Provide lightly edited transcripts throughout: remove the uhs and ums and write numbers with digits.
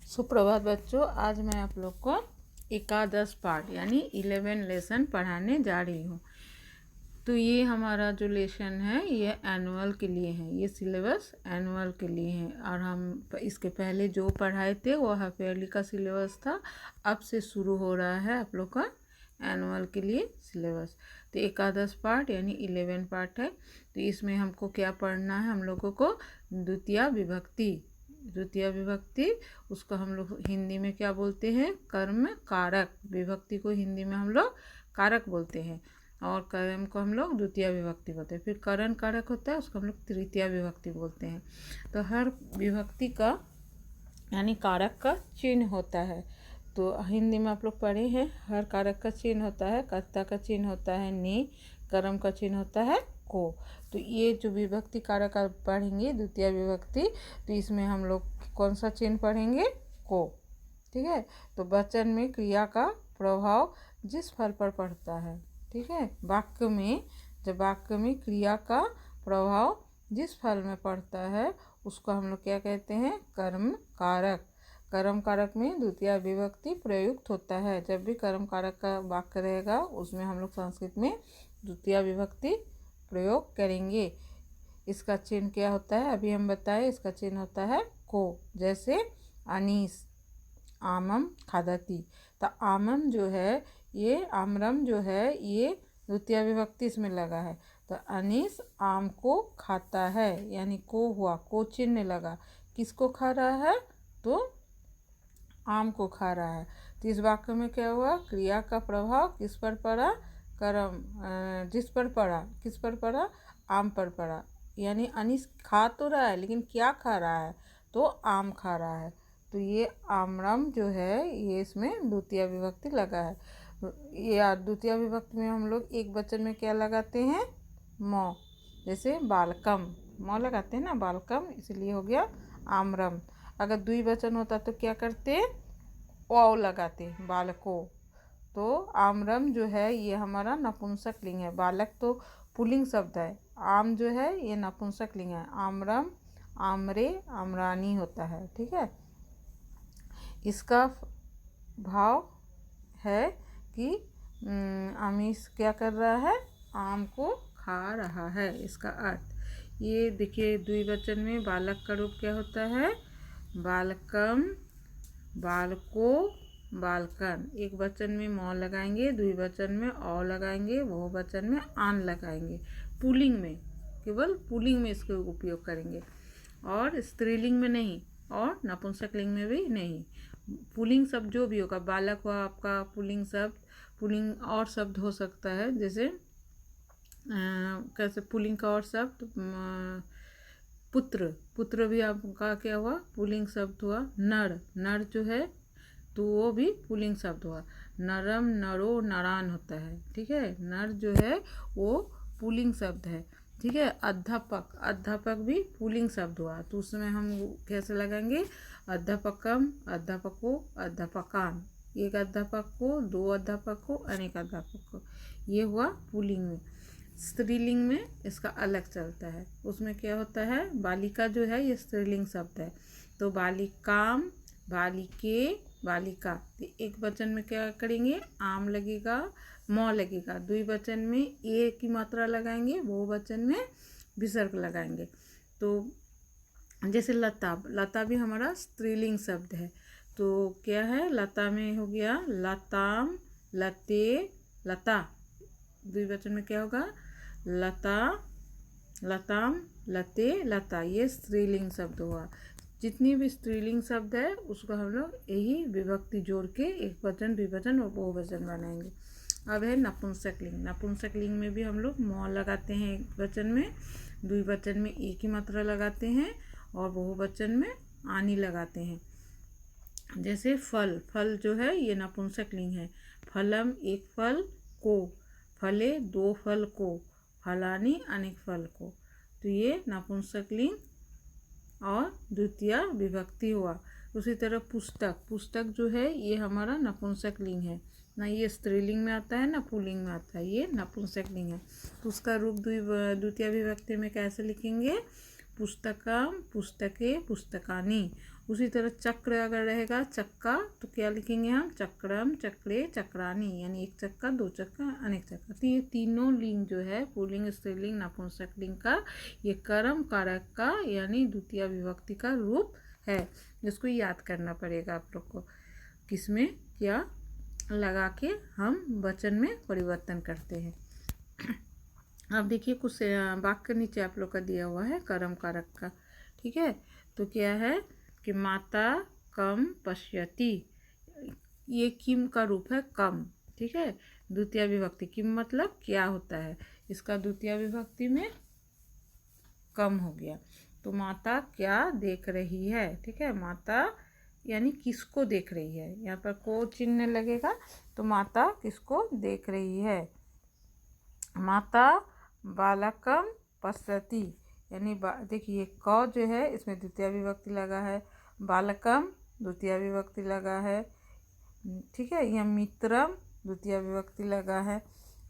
सुप्रभात बच्चों, आज मैं आप लोग को एकादश पाठ यानी 11 लेसन पढ़ाने जा रही हूँ। तो ये हमारा जो लेसन है ये एनुअल के लिए है, ये सिलेबस एनुअल के लिए है। और हम इसके पहले जो पढ़ाए थे वो हाफ ईयरली का सिलेबस था। अब से शुरू हो रहा है आप लोग का एनुअल के लिए सिलेबस। तो एकादश पाठ यानी 11 पाठ है। तो इसमें हमको क्या पढ़ना है, हम लोगों को द्वितीय विभक्ति उसको हम लोग हिंदी में क्या बोलते हैं, कर्म कारक। विभक्ति को हिंदी में हम लोग कारक बोलते हैं और कर्म को हम लोग द्वितीय विभक्ति बोलते हैं। फिर करण कारक होता है, उसको हम लोग तृतीय विभक्ति बोलते हैं। तो हर विभक्ति का यानी कारक का चिन्ह होता है। तो हिंदी में आप लोग पढ़े हैं, हर कारक का चिन्ह होता है। कर्ता का चिन्ह होता है ने, कर्म का चिन्ह होता है को। तो ये जो विभक्ति कारक आप पढ़ेंगे द्वितीय विभक्ति, तो इसमें हम लोग कौन सा चिन्ह पढ़ेंगे, को। ठीक है। तो वचन में क्रिया का प्रभाव जिस फल पर पड़ता है, ठीक है। वाक्य में जब वाक्य में क्रिया का प्रभाव जिस फल में पड़ता है उसको हम लोग क्या कहते हैं, कर्म कारक। कर्म कारक में द्वितीय विभक्ति प्रयुक्त होता है। जब भी कर्म कारक का वाक्य रहेगा उसमें हम लोग संस्कृत में द्वितीय विभक्ति प्रयोग करेंगे। इसका चिन्ह क्या होता है, अभी हम बताए, इसका चिन्ह होता है को। जैसे अनीस आमम खादती। तो आमम जो है ये, आम्रम जो है ये द्वितीय विभक्ति इसमें लगा है। तो अनीस आम को खाता है यानी को हुआ, को चिन्ह लगा। किसको खा रहा है, तो आम को खा रहा है। तो इस वाक्य में क्या हुआ, क्रिया का प्रभाव किस पर पड़ा, कर्म जिस पर पड़ा, किस पर पड़ा, आम पर पड़ा। यानी अनीस खा तो रहा है लेकिन क्या खा रहा है, तो आम खा रहा है। तो ये आम्रम जो है ये इसमें द्वितीय विभक्ति लगा है। ये द्वितीय विभक्ति में हम लोग एक वचन में क्या लगाते हैं, मौ। जैसे बालकम, मौ लगाते हैं ना, बालकम, इसलिए हो गया आम्रम। अगर द्विवचन होता तो क्या करते, ओ लगाते, बालको। तो आम्रम जो है ये हमारा नपुंसक लिंग है। बालक तो पुल्लिंग शब्द है, आम जो है ये नपुंसक लिंग है। आम्रम, आम्रे, आम्रानी होता है। ठीक है। इसका भाव है कि अमीश क्या कर रहा है, आम को खा रहा है, इसका अर्थ। ये देखिए द्विवचन में बालक का रूप क्या होता है, बालकम, बालको, बालकन। एक वचन में मौ लगाएंगे, द्विवचन में औ लगाएंगे, बहुवचन में आन लगाएंगे। पुल्लिंग में, केवल पुल्लिंग में इसका उपयोग करेंगे और स्त्रीलिंग में नहीं, और नपुंसकलिंग में भी नहीं। पुल्लिंग शब्द जो भी होगा, बालक हुआ आपका पुल्लिंग शब्द, पुल्लिंग और शब्द हो सकता है। जैसे कैसे पुल्लिंग का और शब्द, पुत्र, पुत्र भी आपका क्या हुआ, पुल्लिंग शब्द हुआ। नर, नर जो है तो वो भी पुल्लिंग शब्द हुआ। नरम, नरो, नारायण होता है। ठीक है। नर जो है वो पुल्लिंग शब्द है। ठीक है। अध्यापक, अध्यापक भी पुल्लिंग शब्द हुआ। तो उसमें हम कैसे लगाएंगे, अध्यापकम, अध्यापको, अध्यापकान। एक अध्यापक को, दो अध्यापक को, अनेक अध्यापक को, ये हुआ पुल्लिंग में। स्त्रीलिंग में इसका अलग चलता है। उसमें क्या होता है, बालिका जो है ये स्त्रीलिंग शब्द है। तो बालिकाम, बालिके, बालिका। तो एक वचन में क्या करेंगे, आम लगेगा, मौ लगेगा। द्विवचन में ए की मात्रा लगाएंगे, बहुवचन में विसर्ग लगाएंगे। तो जैसे लता, लता भी हमारा स्त्रीलिंग शब्द है। तो क्या है, लता में हो गया लताम, लते, लता। द्विवचन में क्या होगा, लता, लताम, लते, लता। ये स्त्रीलिंग शब्द हुआ। जितनी भी स्त्रीलिंग शब्द है उसको हम लोग यही विभक्ति जोड़ के एक वचन, द्विवचन और बहुवचन बनाएंगे। अब है नपुंसकलिंग। नपुंसकलिंग में भी हम लोग मौ लगाते हैं एक वचन में, द्विवचन में एक ही मात्रा लगाते हैं और बहुवचन में आनी लगाते हैं। जैसे फल, फल जो है ये नपुंसकलिंग है। फलम एक फल को, फले दो फल को, फलानी अनेक फल को। तो ये नपुंसकलिंग और द्वितीय विभक्ति हुआ। उसी तरह पुस्तक, पुस्तक जो है ये हमारा नपुंसकलिंग है ना, ये स्त्रीलिंग में आता है ना पुल्लिंग में आता है, ये नपुंसकलिंग है। तो उसका रूप द्वितीय विभक्ति में कैसे लिखेंगे, पुस्तकम, पुस्तके, पुस्तकानी। उसी तरह चक्र अगर रहेगा चक्का तो क्या लिखेंगे हम, चक्रम, चक्रे, चक्रानी, यानी एक चक्का, दो चक्का, अनेक चक्का। तो ये तीनों लिंग जो है पुल्लिंग, स्त्रीलिंग, नपुंसक लिंग का ये कर्म कारक का यानी द्वितीय विभक्ति का रूप है। इसको याद करना पड़ेगा आप लोग को, किसमें क्या लगा के हम वचन में परिवर्तन करते हैं। अब देखिए कुछ वाक्य नीचे आप लोग का दिया हुआ है कर्म कारक का, ठीक है। तो क्या है कि माता कम पश्यति, ये किम का रूप है कम, ठीक है। द्वितीय विभक्ति किम मतलब क्या होता है, इसका द्वितीय विभक्ति में कम हो गया। तो माता क्या देख रही है, ठीक है। माता यानी किसको देख रही है, यहाँ पर को चिन्ह लगेगा तो माता किसको देख रही है। माता बालकम पश्यति, यानी देखिए क जो है इसमें द्वितीय विभक्ति लगा है, बालकम द्वितीय विभक्ति लगा है, ठीक है। यह मित्रम द्वितीय विभक्ति लगा है,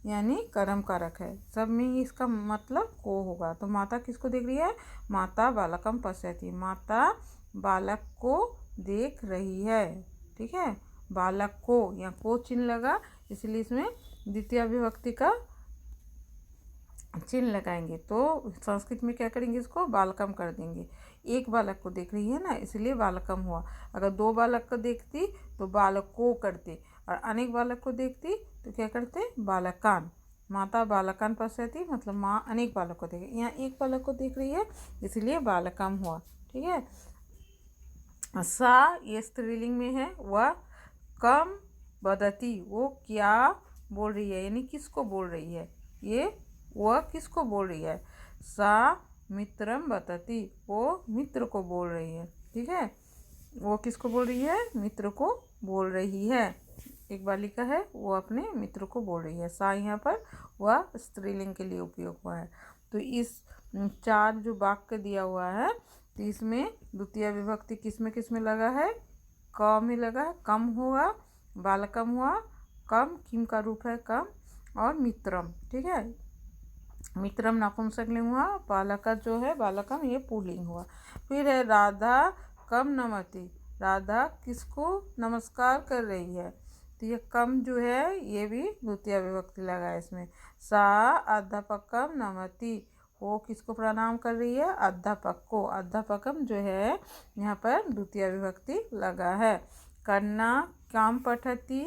यानी कर्म कारक है। सब में इसका मतलब को होगा। तो माता किसको देख रही है, माता बालकम पश्यति, माता बालक को देख रही है, ठीक है। बालक को, यहाँ को चिन्ह लगा इसलिए इसमें द्वितीय विभक्ति का चिन्ह लगाएंगे। तो संस्कृत में क्या करेंगे, इसको बालकम कर देंगे। एक बालक को देख रही है ना इसलिए बालकम हुआ। अगर दो बालक को देखती तो बालक को करते, और अनेक बालक को देखती तो क्या करते, बालकान। माता बालकान पश्यति मतलब माँ अनेक बालक को देखे, यहाँ एक बालक को देख रही है इसलिए बालकम हुआ, ठीक है। सा ये स्त्रीलिंग में है, वह कम वदति वो क्या बोल रही है, यानी किसको बोल रही है, ये वह किसको बोल रही है। सा मित्रम वदति वो मित्र को बोल रही है, ठीक है। वो किसको बोल रही है, मित्र को बोल रही है। एक बालिका है वो अपने मित्र को बोल रही है। सा यहाँ पर वह स्त्रीलिंग के लिए उपयोग हुआ है। तो इस चार जो वाक्य दिया हुआ है तो इसमें द्वितीय विभक्ति किस में लगा है, क में लगा है, कम हुआ, बालकम हुआ, कम किम का रूप है कम, और मित्रम, ठीक है। मित्रम नपुंसक लिंग हुआ, बालका जो है बालकम ये पुल्लिंग हुआ। फिर है राधा कम नमति, राधा किसको नमस्कार कर रही है, तो ये कम जो है ये भी द्वितीय विभक्ति लगा है इसमें। सा अध्यापकम नमति वो किसको प्रणाम कर रही है, अध्यापक को। अध्यापकम जो है यहाँ पर द्वितीय विभक्ति लगा है। कन्या काम पठती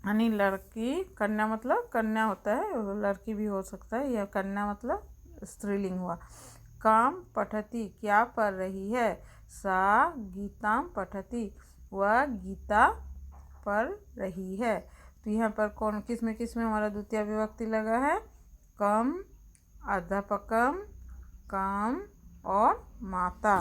यानी लड़की, कन्या मतलब कन्या होता है, लड़की भी हो सकता है, यह कन्या मतलब स्त्रीलिंग हुआ। काम पठती क्या पढ़ रही है, सा गीताम पठती वह गीता पढ़ रही है। तो यहाँ पर कौन किस में हमारा द्वितीय विभक्ति लगा है, कम, अध्यापकम, काम और माता।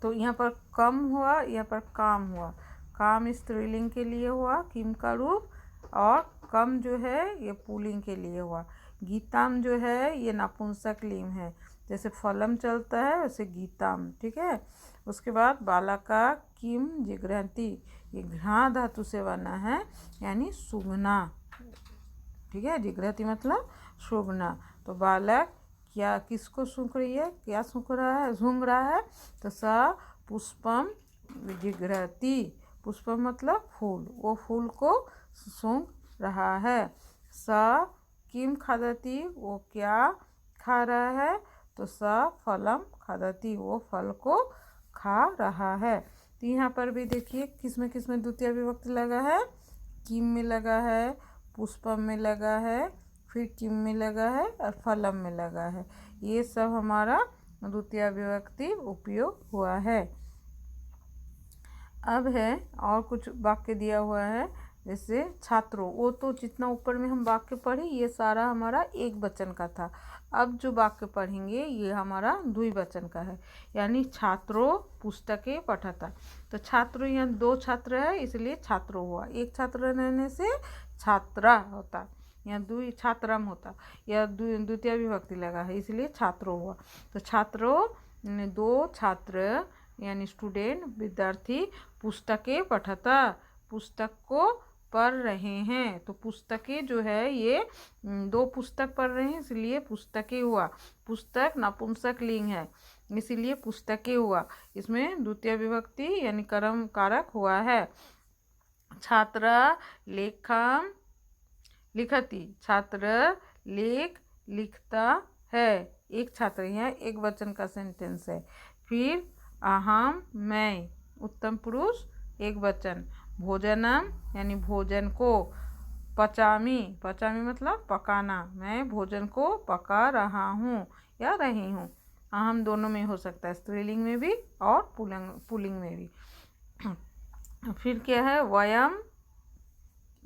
तो यहाँ पर कम हुआ, यहाँ पर काम हुआ। काम स्त्रीलिंग के लिए हुआ किम का रूप, और कम जो है ये पुल्लिंग के लिए हुआ। गीताम जो है ये नपुंसक लिंग है, जैसे फलम चलता है वैसे गीताम, ठीक है। उसके बाद बालका किम जिघ्रति, ये घृ धातु से बना है यानी सूंघना, ठीक है। जिघ्रति मतलब सूंघना। तो बालक क्या किसको सूंघ रही है, क्या सूंघ रहा है, सूंघ रहा है। तो स पुष्पम जिघ्रति, पुष्पम मतलब फूल, वो फूल को सूंघ रहा है। स किम खादति वो क्या खा रहा है, तो स फलम खादति वो फल को खा रहा है। तो यहाँ पर भी देखिए किस में द्वितीय विभक्ति लगा है, किम में लगा है, पुष्पम में लगा है, फिर किम में लगा है और फलम में लगा है। ये सब हमारा द्वितीय विभक्ति उपयोग हुआ है। अब है और कुछ वाक्य दिया हुआ है, जैसे छात्रों, वो तो जितना ऊपर में हम वाक्य पढ़े ये सारा हमारा एक वचन का था। अब जो वाक्य पढ़ेंगे ये हमारा द्विवचन का है, यानी छात्रों पुस्तकें पठता। तो छात्रों यहाँ दो छात्र है इसलिए छात्रों हुआ, एक छात्र रहने से छात्रा होता, यहाँ द्वि छात्रम होता, यह द्वितीय विभक्ति लगा है इसलिए छात्रों हुआ। तो छात्रों दो छात्र यानी स्टूडेंट विद्यार्थी पुस्तकें पठता, पुस्तक को पढ़ रहे हैं। तो पुस्तकें जो है ये दो पुस्तक पढ़ रहे हैं इसलिए पुस्तकें हुआ। पुस्तक नपुंसक लिंग है, इसीलिए पुस्तकें हुआ। इसमें द्वितीय विभक्ति यानी कर्म कारक हुआ है। छात्रा लेखम लिखती, छात्र लेख लिखता है। एक छात्र है, एक वचन का सेंटेंस है। फिर अहम मैं, उत्तम पुरुष एक वचन। भोजनम यानी भोजन को। पचामी, पचामी मतलब पकाना, मैं भोजन को पका रहा हूँ या रही हूँ। अहम दोनों में हो सकता है, स्त्रीलिंग में भी और पुल्लिंग में भी। फिर क्या है, वयम,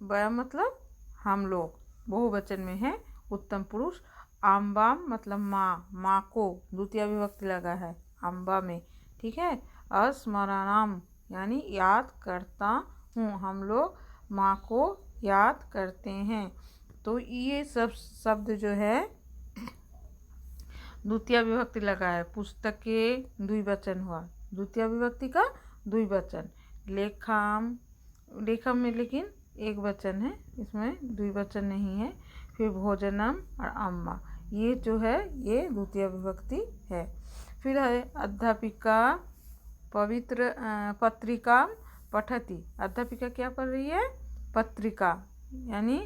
वयम मतलब हम लोग, बहुवचन में है, उत्तम पुरुष। आम्बाम मतलब माँ, माँ को द्वितीय विभक्ति लगा है अम्बा में, ठीक है। अस्मरणम यानी याद करता हूँ, हम लोग माँ को याद करते हैं। तो ये सब शब्द जो है द्वितीय विभक्ति लगा है। पुस्तकें द्विवचन हुआ, द्वितीय विभक्ति का द्विवचन। लेखम, लेखम में लेकिन एक वचन है, इसमें द्विवचन नहीं है। फिर भोजनम और अम्मा, ये जो है ये द्वितीय विभक्ति है। फिर है अध्यापिका पवित्र पत्रिका पठती, अध्यापिका क्या पढ़ रही है, पत्रिका यानी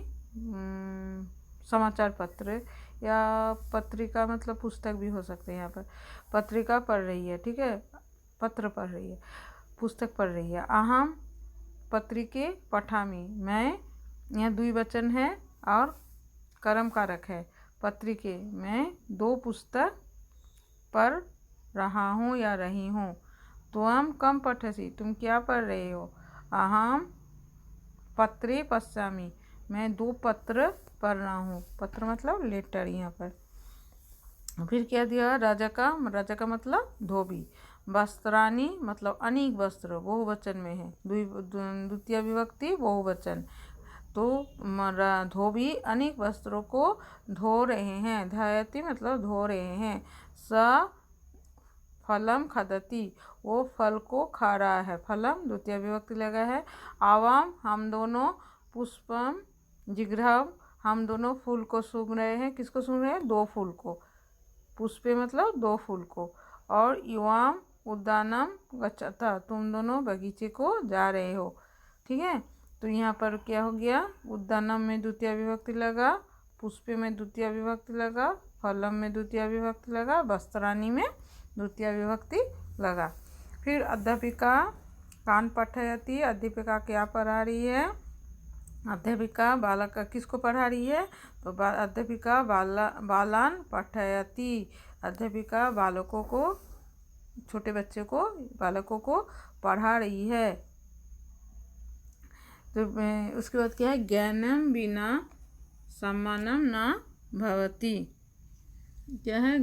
समाचार पत्र या पत्रिका मतलब पुस्तक भी हो सकते हैं। यहाँ पर पत्रिका पढ़ रही है, ठीक है, पत्र पढ़ रही है, पुस्तक पढ़ रही है। अहम पत्रिके पठामी, मैं यहाँ द्विवचन है और कर्म कारक है। पत्रिके, मैं दो पुस्तक पढ़ रहा हूँ या रही हूँ। त्वम कम पठसी, तुम क्या पढ़ रहे हो। अहम पत्रे पश्यामी, मैं दो पत्र पढ़ रहा हूँ, पत्र मतलब लेटर यहाँ पर। फिर क्या दिया, राजा का मतलब धोबी। वस्त्रानी मतलब अनेक वस्त्र, बहुवचन में है, द्वितीय विभक्ति बहुवचन। तो धोबी अनेक वस्त्रों को धो रहे हैं, धयति मतलब धो रहे हैं। स फलम खादती, वो फल को खा रहा है, फलम द्वितीय विभक्ति लगा है। आवाम हम दोनों, पुष्पम जिघ्रम हम दोनों फूल को सूंघ रहे हैं, किसको सूंघ रहे हैं, दो फूल को, पुष्पे मतलब दो फूल को। और युवाम उद्यानम गच्छता, तुम दोनों बगीचे को जा रहे हो, ठीक है। तो यहाँ पर क्या हो गया, उद्यानम में द्वितीय विभक्ति लगा, पुष्पे में द्वितीय विभक्ति लगा, फलम में द्वितीय विभक्ति लगा, वस्त्रानी में द्वितीय विभक्ति लगा। फिर अध्यापिका कान पठयति, अध्यापिका क्या पढ़ा रही है, अध्यापिका बालक किसको पढ़ा रही है, तो अध्यापिका बालान पठयति, अध्यापिका बालकों को, छोटे बच्चे को, बालकों को पढ़ा रही है। तो उसके बाद क्या है, ज्ञानम बिना सम्मानम न भवति, क्या है,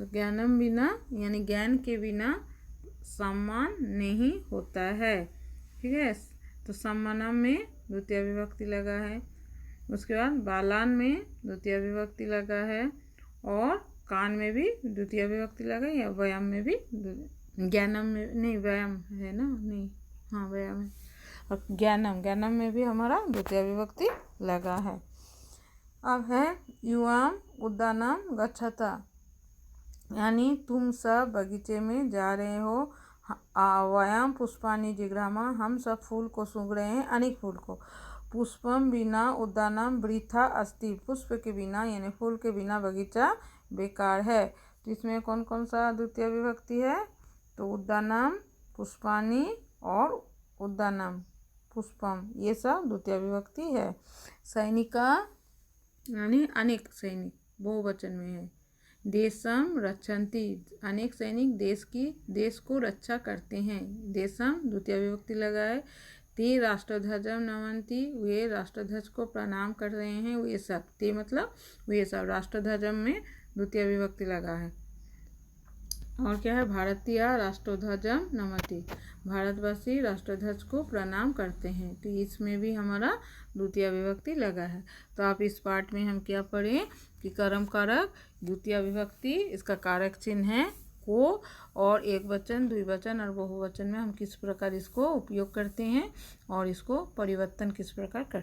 ज्ञानम बिना यानी ज्ञान के बिना सम्मान नहीं होता है, ठीक है। तो सम्मानम में द्वितीय विभक्ति लगा है। उसके बाद बालान में द्वितीय विभक्ति लगा है, और कान में भी द्वितीय विभक्ति लगा है, या व्यायाम में भी, ज्ञानम में नहीं, व्यायाम है ना, नहीं, हाँ व्यायाम है। और ज्ञानम में भी हमारा द्वितीय विभक्ति लगा है। अब है युवाम उद्यानम गच्छता, यानी तुम सब बगीचे में जा रहे हो। वयम पुष्पानि जिघ्रामा, हम सब फूल को सूंघ रहे हैं, अनेक फूल को। पुष्पम बिना उद्यानम वृथा अस्ति, पुष्प के बिना यानी फूल के बिना बगीचा बेकार है। तो इसमें कौन कौन सा द्वितीय विभक्ति है, तो उद्यानम, पुष्पानि और उद्यानम, पुष्पम, ये सब द्वितीय विभक्ति है। सैनिका यानी अनेक सैनिक, बहुवचन में है। देशम रक्षन्ति, अनेक सैनिक देश को रक्षा करते हैं, देशम द्वितीय विभक्ति लगा है। ते राष्ट्रध्वजम नमन्ति, वे राष्ट्रध्वज को प्रणाम कर रहे हैं, वे सब, ते मतलब वे सब, राष्ट्रध्वजम में द्वितीय विभक्ति लगा है। और क्या है, भारतीय राष्ट्रध्वजम नमति, भारतवासी राष्ट्रध्वज को प्रणाम करते हैं, तो इसमें भी हमारा द्वितीय विभक्ति लगा है। तो आप इस पार्ट में हम क्या पढ़ें कि कर्म कारक द्वितीय विभक्ति, इसका कारक चिन्ह है को, और एक वचन, द्विवचन और बहुवचन में हम किस प्रकार इसको उपयोग करते हैं और इसको परिवर्तन किस प्रकार करते हैं।